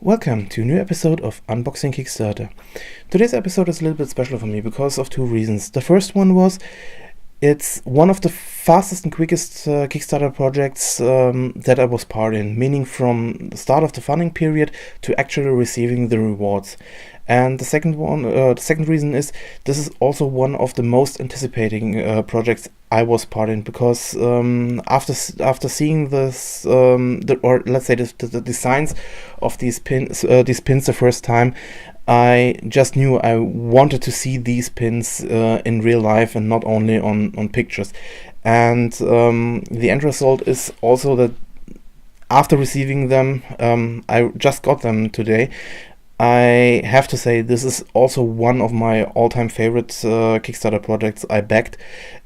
Welcome to a new episode of Unboxing Kickstarter. Today's episode is a little bit special for me because of two reasons. The first one was it's one of the fastest and quickest Kickstarter projects that I was part in, meaning from the start of the funding period to actually receiving the rewards. And the second reason is this is also one of the most anticipating projects I was part in, because after seeing this, the designs of these pins the first time, I just knew I wanted to see these pins in real life and not only on pictures. And the end result is also that after receiving them, I just got them today. I have to say this is also one of my all-time favorite Kickstarter projects I backed,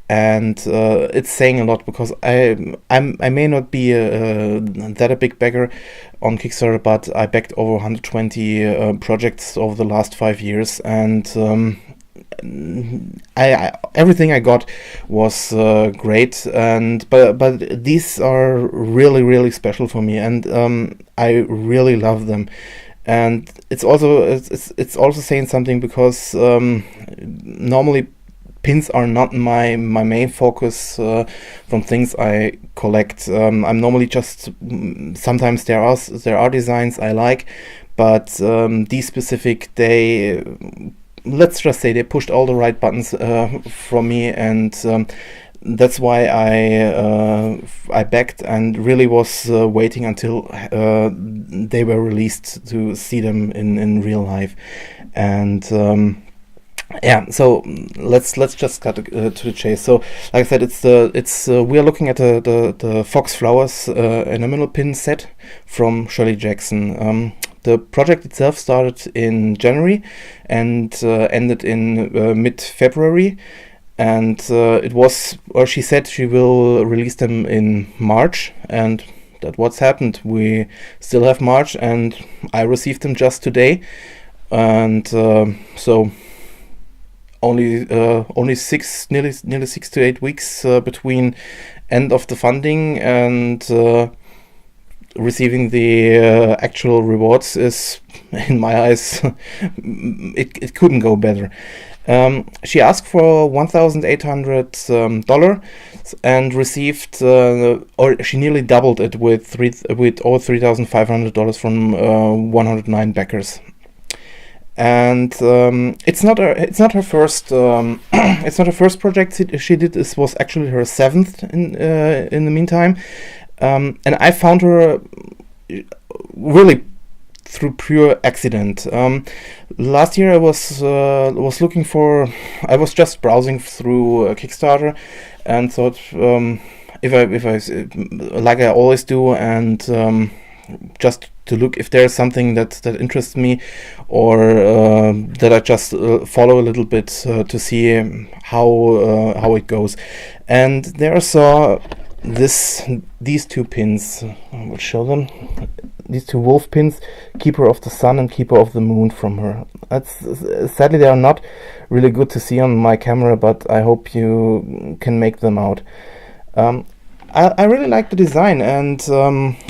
and it's saying a lot because I may not be a big backer on Kickstarter, but I backed over 120 projects over the last 5 years, and everything I got was great, but these are really special for me, and I really love them. And it's also saying something because normally pins are not my main focus from things I collect. I'm normally just sometimes there are designs I like, but these specific, let's just say they pushed all the right buttons from me, and that's why I backed and really was waiting until they were released to see them in real life. And so let's just cut to the chase. So, like I said, we are looking at the Fox Flowers Enamel pin set from Shirley Jackson. The project itself started in January and ended in mid-February. And she said she will release them in March, and that's what's happened. We still have March, and I received them just today, and so only nearly 6 to 8 weeks between end of the funding and receiving the actual rewards is, in my eyes, it couldn't go better. She asked for $1,800 and received, or she nearly doubled it with all $3,500 from 109 backers. And it's not her first it's not her first project she did. This was actually her seventh in the meantime, and I found her really through pure accident. Last year I was looking for. I was just browsing through Kickstarter and thought if I like I always do, and just to look if there's something that interests me, or that I just follow a little bit to see how it goes. And there I saw these two pins. I will show them. These two wolf pins, Keeper of the Sun and Keeper of the Moon, from her. Sadly, they are not really good to see on my camera, but I hope you can make them out. I really like the design, and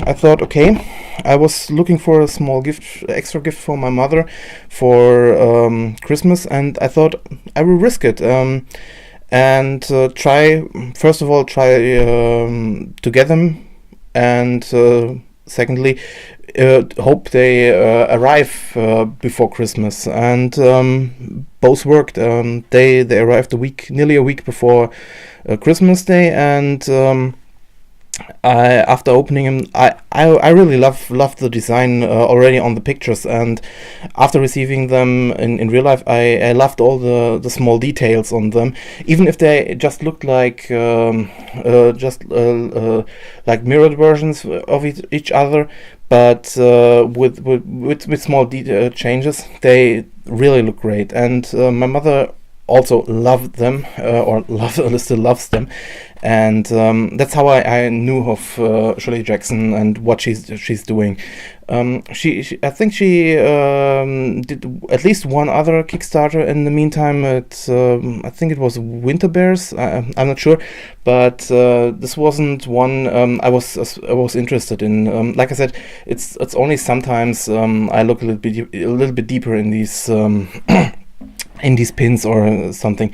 I thought, okay, I was looking for a small extra gift for my mother for Christmas, and I thought I will risk it. And try to get them, and secondly, hope they arrive before Christmas. And both worked. They arrived nearly a week before Christmas Day, and after opening them, I really loved the design already on the pictures, and after receiving them in real life, I loved all the small details on them, even if they just looked like like mirrored versions of each other, but with small changes, they really look great. And my mother also loved them, still loves them, and that's how I knew of Shirley Jackson and what she's doing. I think she did at least one other Kickstarter in the meantime. I think it was Winter Bears. I'm not sure, but this wasn't one I was interested in. Like I said, it's only sometimes I look a little bit deeper in these in these pins or something.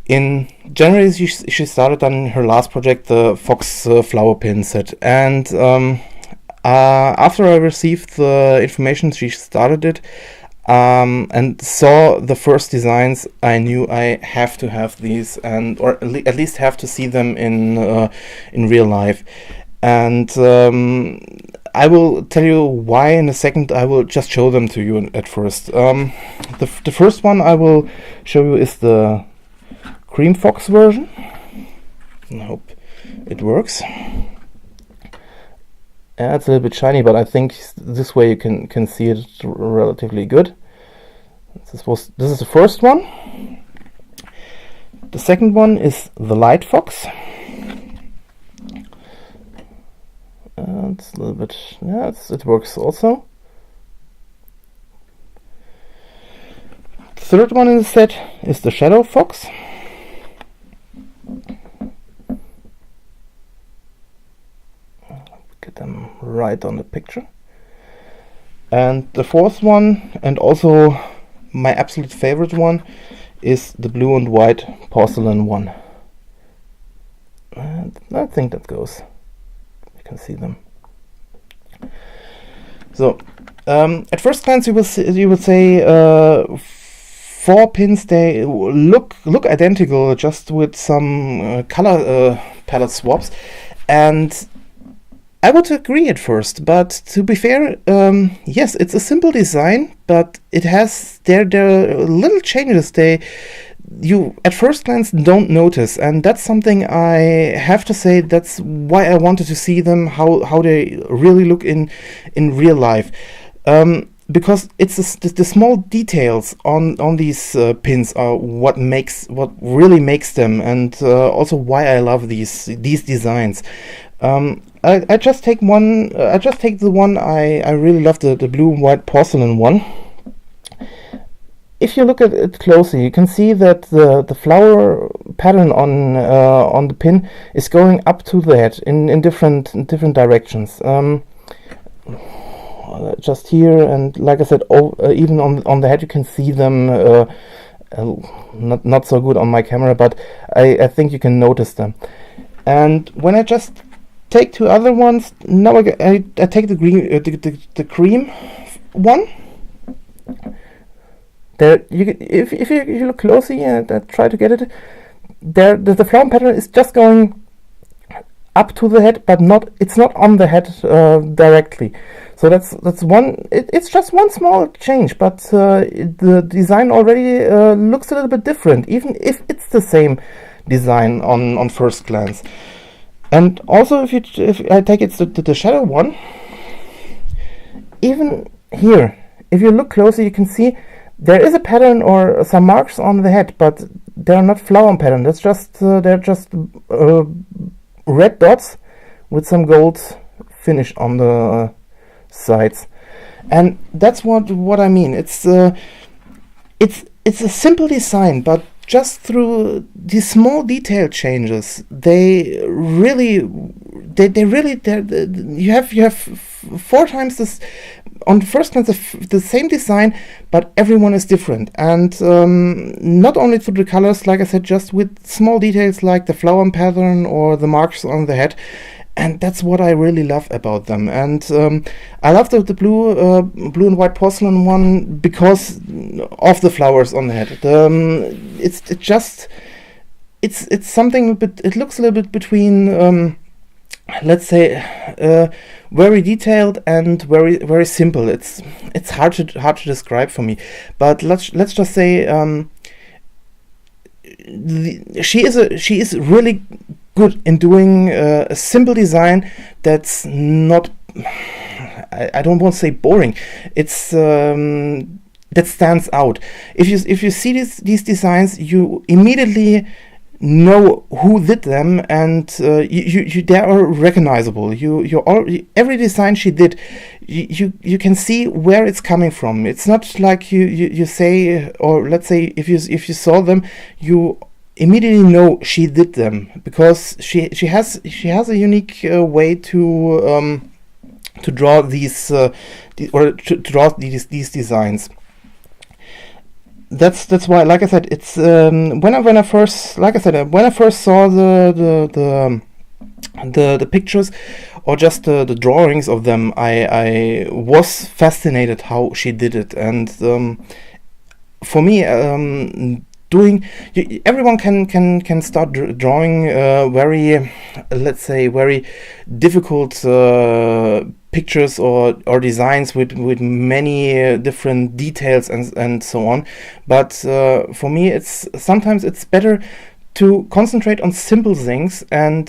In January, she started on her last project, the Fox flower pin set, and after I received the information, she started it and saw the first designs. I knew I have to have these, or at least have to see them in real life. And I will tell you why in a second. I will just show them to you at first. The first one I will show you is the Cream Fox version. I hope it works. Yeah, it's a little bit shiny, but I think this way you can see it relatively good. This is the first one. The second one is the Light Fox. It's a little bit, yeah, it works also. The third one in the set is the Shadow Fox. Get them right on the picture. And the fourth one, and also my absolute favorite one, is the blue and white porcelain one. And I think that goes. You can see them. So at first glance you would say 4 pins, they look identical, just with some color palette swaps, and I would agree at first, but to be fair, yes, it's a simple design, but it has their little changes you at first glance don't notice, and that's something I have to say. That's why I wanted to see them, how they really look in real life, because it's the small details on these pins are what really makes them, and also why I love these designs. I just take one. I just take the one I really love, the blue and white porcelain one. If you look at it closely, you can see that the flower pattern on the pin is going up to the head in different directions. Just here, and like I said, even on the head, you can see them. Not so good on my camera, but I think you can notice them. And when I just take 2 other ones, now I take the green, the cream one. There, if you look closely and try to get it, the flower pattern is just going up to the head, but it's not on the head directly. So that's one. It's just one small change, but the design already looks a little bit different, even if it's the same design on first glance. And also, if I take it to the shadow one, even here, if you look closely, you can see there is a pattern or some marks on the head, but they're not flower pattern. That's just they're just red dots with some gold finish on the sides, and that's what I mean. It's a simple design, but just through these small detail changes, you have 4 times this on the first glance the same design, but everyone is different, and not only through the colors, like I said, just with small details like the flower pattern or the marks on the head. And that's what I really love about them. And I love the blue and white porcelain one because of the flowers on the head. It's something, but it looks a little bit between let's say very detailed and very simple. It's hard to describe for me. But let's just say she is really good in doing a simple design that's not, I don't want to say boring. It's that stands out. If you see these designs, you immediately know who did them, and they are recognizable. Every design she did, you can see where it's coming from. It's not like you say, or let's say if you saw them, you immediately know she did them, because she has a unique way to draw these to draw these designs. That's why, like I said, it's when I first saw the pictures, or just the drawings of them, I was fascinated how she did it. And for me, everyone can start drawing very, let's say, very difficult pictures or designs with many different details and so on. But for me, sometimes it's better to concentrate on simple things and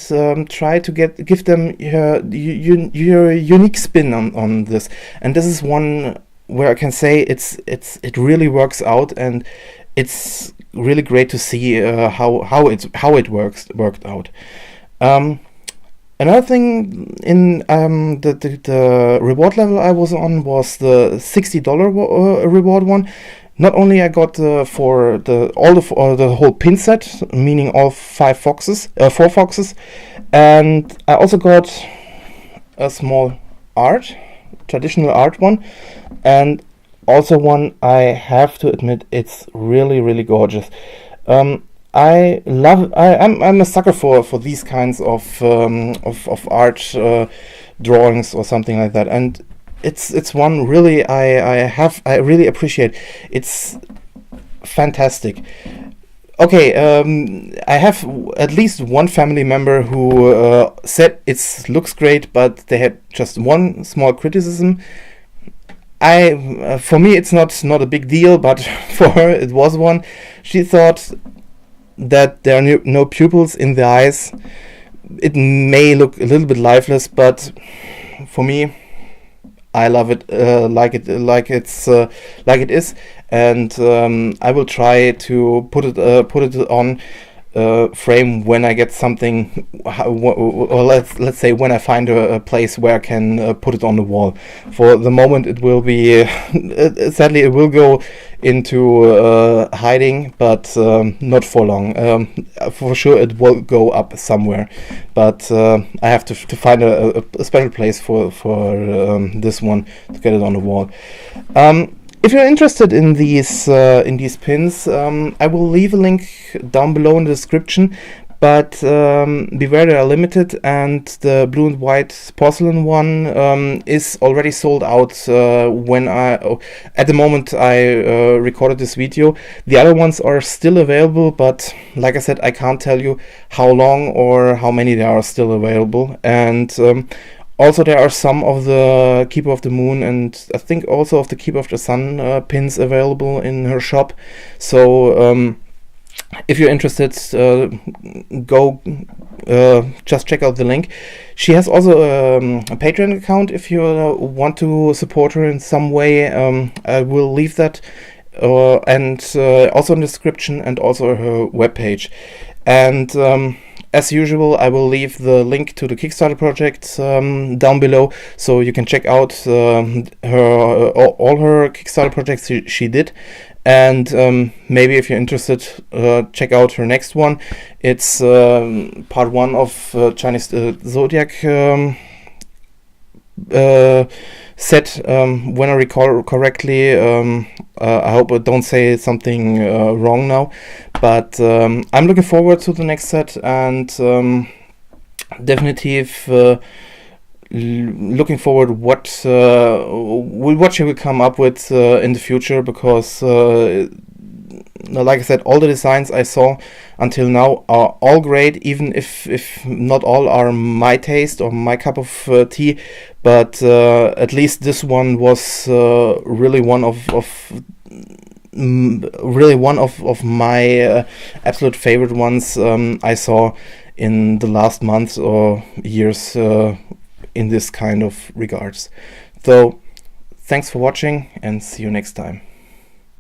try to give them your unique spin on this. And this is one where I can say it really works out, and it's really great to see how it worked out. Another thing, in the reward level I was on was the $60 reward one. Not only I got for the whole pin set, meaning all 4 foxes, and I also got a small traditional art one, and also one, I have to admit, it's really gorgeous. I'm a sucker for these kinds of art drawings or something like that, and it's one really I really appreciate. It's fantastic. Okay, I have at least one family member who said it looks great, but they had just one small criticism. For me, it's not a big deal, but for her it was one. She thought that there are no pupils in the eyes. It may look a little bit lifeless, but for me, I love it like it is, and I will try to put it on frame when I get something, or let's say when I find a place where I can put it on the wall. For the moment, it will be sadly it will go into hiding, but not for long. For sure, it will go up somewhere, but I have to find a special place for this one to get it on the wall. If you're interested in these pins, I will leave a link down below in the description. But beware, they are limited, and the blue and white porcelain one is already sold out at the moment I recorded this video. The other ones are still available, but like I said, I can't tell you how long or how many there are still available. And also, there are some of the Keeper of the Moon, and I think also of the Keeper of the Sun pins available in her shop. So if you're interested, go just check out the link. She has also a Patreon account if you want to support her in some way. I will leave that and also in the description, and also her webpage. And as usual, I will leave the link to the Kickstarter project down below, so you can check out all her Kickstarter projects she did. And maybe if you're interested, check out her next one. It's part 1 of Chinese Zodiac set, when I recall correctly. I hope I don't say something wrong now, but I'm looking forward to the next set, and definitely looking forward what she will come up with in the future, because like I said, all the designs I saw until now are all great, even if not all are my taste or my cup of tea. But at least this one was really one of my absolute favorite ones I saw in the last months or years in this kind of regards. So thanks for watching, and see you next time.